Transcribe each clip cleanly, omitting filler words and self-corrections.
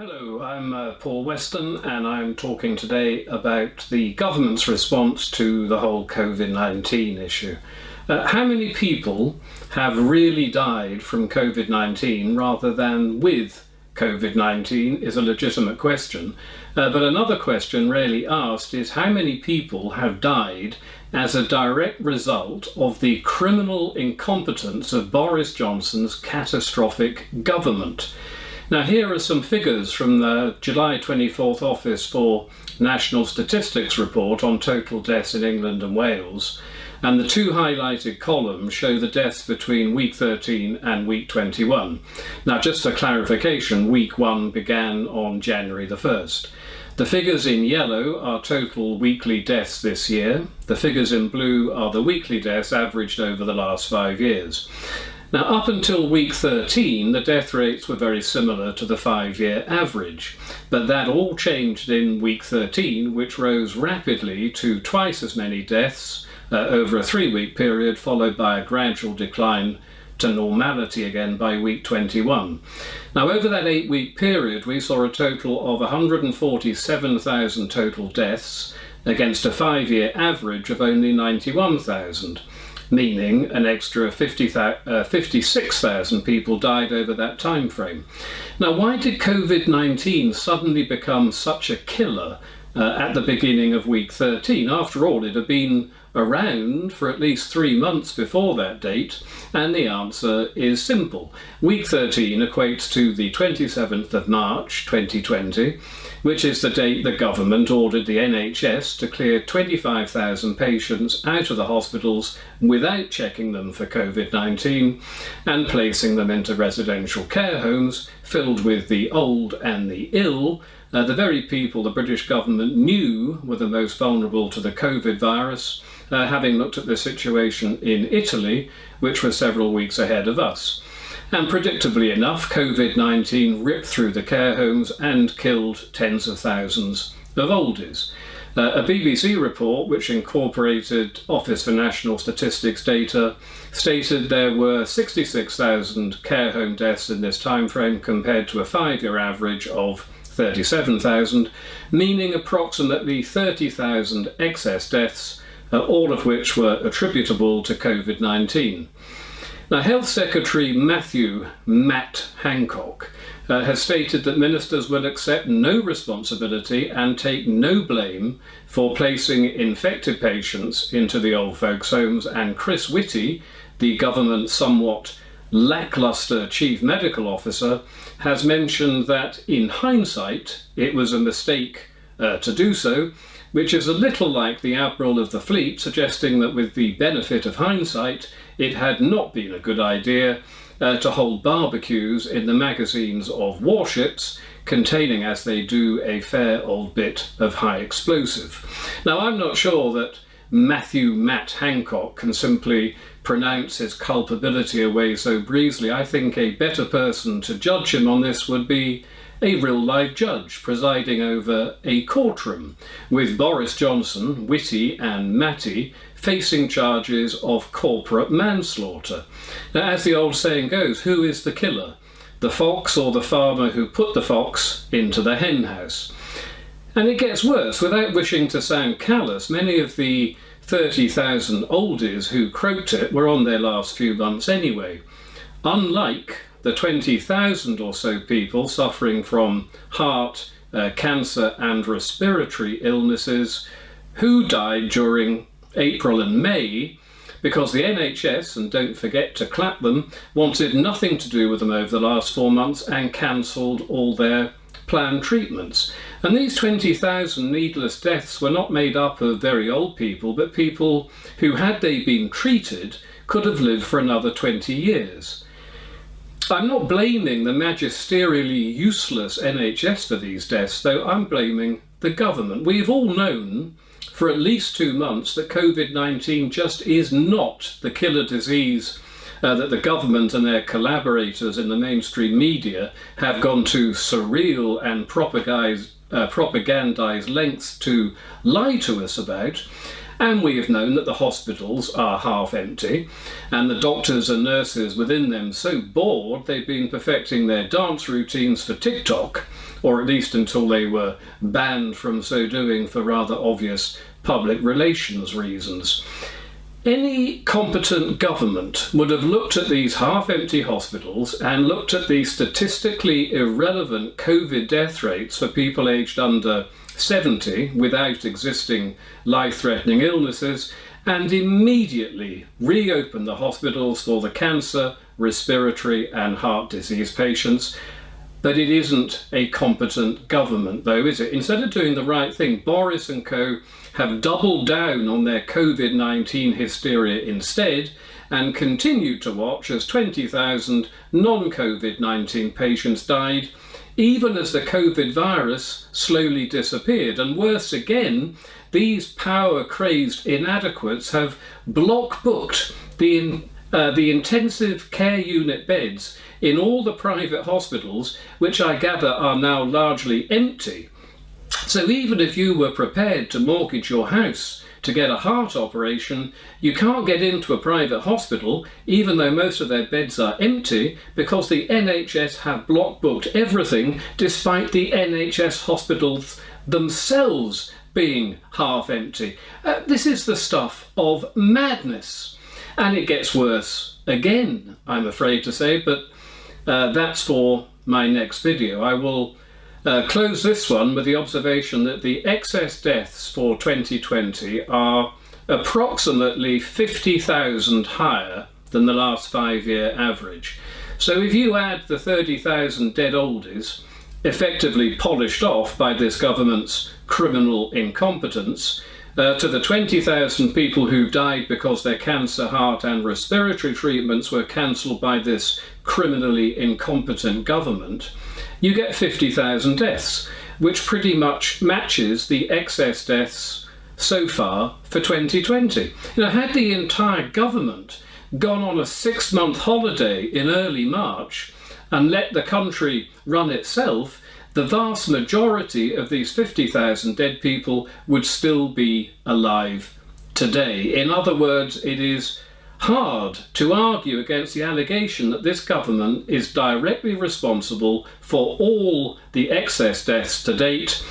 Hello, I'm Paul Weston, and I'm talking today about the government's response to the whole COVID-19 issue. How many people have really died from COVID-19 rather than with COVID-19 is a legitimate question. But another question rarely asked is how many people have died as a direct result of the criminal incompetence of Boris Johnson's catastrophic government. Now, here are some figures from the July 24th Office for National Statistics report on total deaths in England and Wales. And the two highlighted columns show the deaths between week 13 and week 21. Now, just for clarification, week 1 began on January the 1st. The figures in yellow are total weekly deaths this year. The figures in blue are the weekly deaths averaged over the last 5 years. Now, up until week 13, the death rates were very similar to the 5-year average, but that all changed in week 13, which rose rapidly to twice as many deaths over a 3-week period, followed by a gradual decline to normality again by week 21. Now, over that 8-week period, we saw a total of 147,000 total deaths against a 5-year average of only 91,000. Meaning an extra 56,000 people died over that time frame. Now, why did COVID-19 suddenly become such a killer at the beginning of week 13? After all, it had been around for at least 3 months before that date, and the answer is simple. Week 13 equates to the 27th of March 2020, which is the date the government ordered the NHS to clear 25,000 patients out of the hospitals without checking them for COVID-19 and placing them into residential care homes filled with the old and the ill, the very people the British government knew were the most vulnerable to the COVID virus, having looked at the situation in Italy, which was several weeks ahead of us. And predictably enough, COVID-19 ripped through the care homes and killed tens of thousands of oldies. A BBC report, which incorporated Office for National Statistics data, stated there were 66,000 care home deaths in this timeframe compared to a 5-year average of 37,000, meaning approximately 30,000 excess deaths, all of which were attributable to COVID-19. Now, Health Secretary Matt Hancock has stated that ministers will accept no responsibility and take no blame for placing infected patients into the old folks' homes, and Chris Whitty, the government's somewhat lackluster chief medical officer, has mentioned that in hindsight it was a mistake to do so, which is a little like the Admiral of the Fleet suggesting that with the benefit of hindsight it had not been a good idea to hold barbecues in the magazines of warships containing, as they do, a fair old bit of high explosive. Now, I'm not sure that Matt Hancock can simply pronounce his culpability away so breezily. I think a better person to judge him on this would be a real-life judge presiding over a courtroom, with Boris Johnson, Whitty and Matty facing charges of corporate manslaughter. Now, as the old saying goes, who is the killer? The fox or the farmer who put the fox into the hen house? And it gets worse. Without wishing to sound callous, many of the 30,000 oldies who croaked it were on their last few months anyway. Unlike the 20,000 or so people suffering from heart, cancer and respiratory illnesses who died during April and May because the NHS, and don't forget to clap them, wanted nothing to do with them over the last 4 months and cancelled all their planned treatments. And these 20,000 needless deaths were not made up of very old people, but people who, had they been treated, could have lived for another 20 years. I'm not blaming the magisterially useless NHS for these deaths, though I'm blaming the government. We've all known for at least 2 months that COVID-19 just is not the killer disease that the government and their collaborators in the mainstream media have gone to surreal and propagandized lengths to lie to us about. And we have known that the hospitals are half empty and the doctors and nurses within them so bored they've been perfecting their dance routines for TikTok, or at least until they were banned from so doing for rather obvious public relations reasons. Any competent government would have looked at these half-empty hospitals and looked at the statistically irrelevant COVID death rates for people aged under 70 without existing life-threatening illnesses, and immediately reopened the hospitals for the cancer, respiratory and heart disease patients. But it isn't a competent government, though, is it? Instead of doing the right thing, Boris and co have doubled down on their COVID-19 hysteria instead and continued to watch as 20,000 non-COVID-19 patients died, even as the COVID virus slowly disappeared. And worse again, these power-crazed inadequates have block-booked the intensive care unit beds in all the private hospitals, which I gather are now largely empty. So even if you were prepared to mortgage your house to get a heart operation, you can't get into a private hospital, even though most of their beds are empty, because the NHS have block booked everything, despite the NHS hospitals themselves being half empty. This is the stuff of madness. And it gets worse again, I'm afraid to say, but that's for my next video. I will close this one with the observation that the excess deaths for 2020 are approximately 50,000 higher than the last 5-year average. So if you add the 30,000 dead oldies, effectively polished off by this government's criminal incompetence, to the 20,000 people who died because their cancer, heart and respiratory treatments were cancelled by this criminally incompetent government, you get 50,000 deaths, which pretty much matches the excess deaths so far for 2020. Had the entire government gone on a 6-month holiday in early March and let the country run itself, the vast majority of these 50,000 dead people would still be alive today. In other words, it is hard to argue against the allegation that this government is directly responsible for all the excess deaths to date,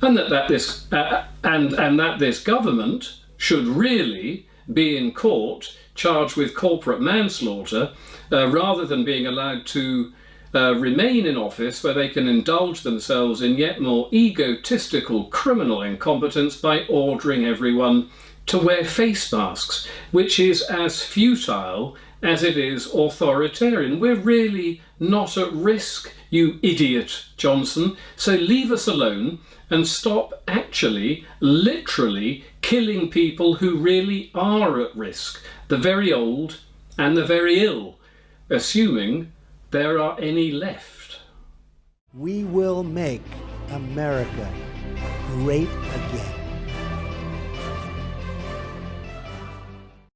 and that this government should really be in court charged with corporate manslaughter rather than being allowed to remain in office where they can indulge themselves in yet more egotistical criminal incompetence by ordering everyone to wear face masks, which is as futile as it is authoritarian. We're really not at risk, you idiot Johnson, so leave us alone and stop actually, literally killing people who really are at risk, the very old and the very ill, assuming there are any left. We will make America great again.